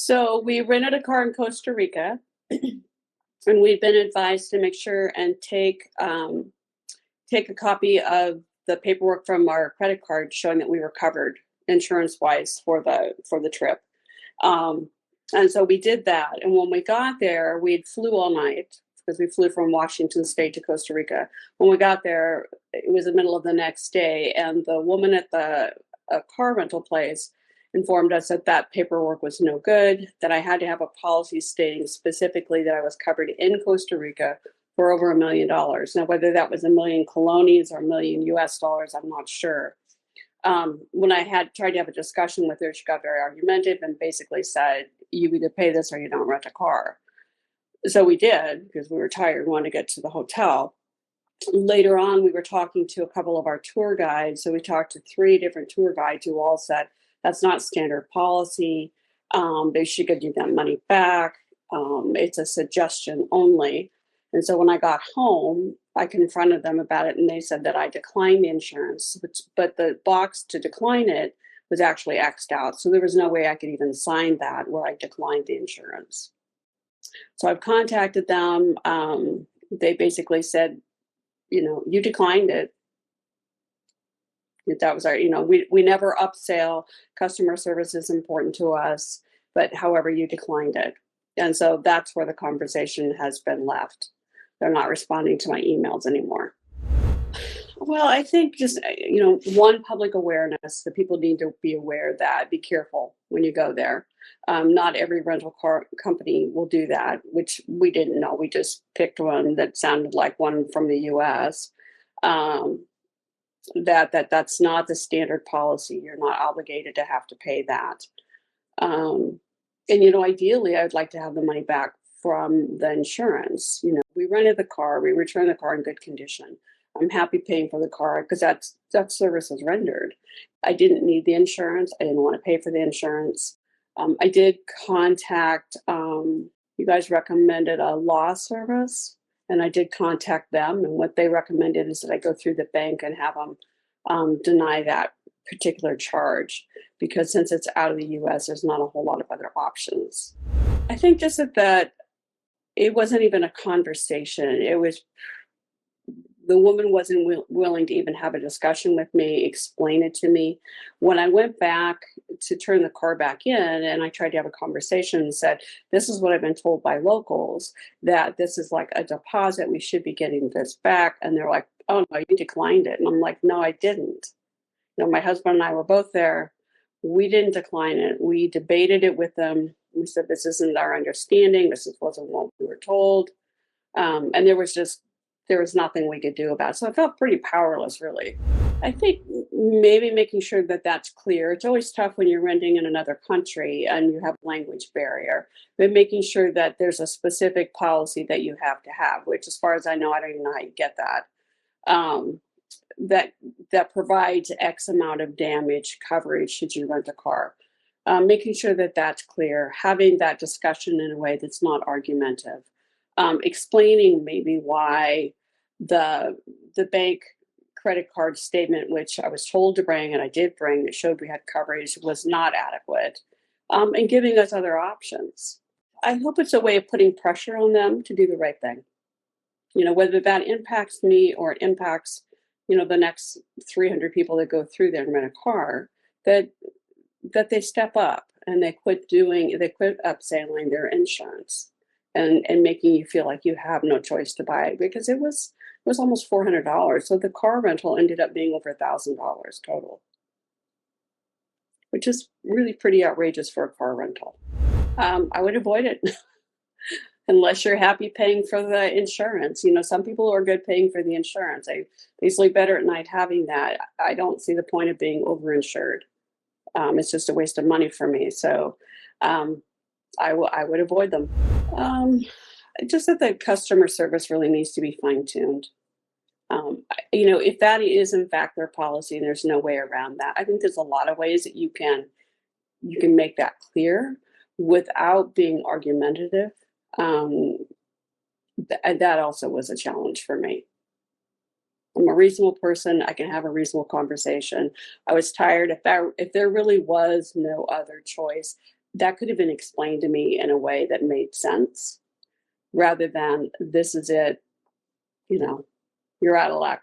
So we rented a car in Costa Rica, and we've been advised to make sure and take a copy of the paperwork from our credit card showing that we were covered insurance wise for the trip. Um, and so we did that. And when we got there, we flew all night because we flew from Washington State to Costa Rica. When we got there, it was the middle of the next day, and the woman at the car rental place informed us that that paperwork was no good, that I had to have a policy stating specifically that I was covered in Costa Rica for over $1 million. Now, whether that was 1 million colones or 1 million US dollars, I'm not sure. When I had tried to have a discussion with her, she got very argumentative and basically said, you either pay this or you don't rent a car. So we did, because we were tired and wanted to get to the hotel. Later on, we were talking to a couple of our tour guides. So we talked to 3 different tour guides who all said, that's not standard policy. They should give you that money back. It's a suggestion only. And so when I got home, I confronted them about it, and they said that I declined the insurance, but the box to decline it was actually X'd out. So there was no way I could even sign that where I declined the insurance. So I've contacted them. They basically said, you declined it. That was we never upsell. Customer service is important to us, but however, you declined it. And so that's where the conversation has been left. They're not responding to my emails anymore. Well, I think just, one, public awareness, that people need to be aware that, be careful when you go there. Not every rental car company will do that, which we didn't know. We just picked one that sounded like one from the US. That's not the standard policy. You're not obligated to have to pay that. And, ideally, I'd like to have the money back from the insurance. We rented the car, we returned the car in good condition. I'm happy paying for the car because that service is rendered. I didn't need the insurance. I didn't want to pay for the insurance. I did contact, you guys recommended a law service, and I did contact them. And what they recommended is that I go through the bank and have them deny that particular charge, because since it's out of the US, there's not a whole lot of other options. I think just that it wasn't even a conversation. It was, the woman wasn't willing to even have a discussion with me, explain it to me. When I went back to turn the car back in and I tried to have a conversation and said, this is what I've been told by locals, that this is like a deposit, we should be getting this back. And they're like, oh no, you declined it. And I'm like, no, I didn't. My husband and I were both there. We didn't decline it. We debated it with them. We said, this isn't our understanding. This wasn't what we were told. And there was nothing we could do about it. So I felt pretty powerless, really. I think maybe making sure that that's clear. It's always tough when you're renting in another country and you have a language barrier, but making sure that there's a specific policy that you have to have, which, as far as I know, I don't even know how you get that. That provides X amount of damage coverage should you rent a car. Making sure that that's clear, having that discussion in a way that's not argumentative, explaining maybe why the bank credit card statement, which I was told to bring and I did bring, that showed we had coverage, was not adequate, and giving us other options. I hope it's a way of putting pressure on them to do the right thing. Whether that impacts me or it impacts the next 300 people that go through there and rent a car, that they step up and they quit upselling their insurance and making you feel like you have no choice to buy it, because it was almost $400. So the car rental ended up being over $1,000 total, which is really pretty outrageous for a car rental. I would avoid it. Unless you're happy paying for the insurance. Some people are good paying for the insurance. They sleep better at night having that. I don't see the point of being overinsured. It's just a waste of money for me. So I would avoid them. Just that the customer service really needs to be fine-tuned. If that is in fact their policy and there's no way around that, I think there's a lot of ways that you can make that clear without being argumentative. That also was a challenge for me. I'm a reasonable person. I can have a reasonable conversation. I was tired. If there really was no other choice, that could have been explained to me in a way that made sense rather than this is it, you're out of luck.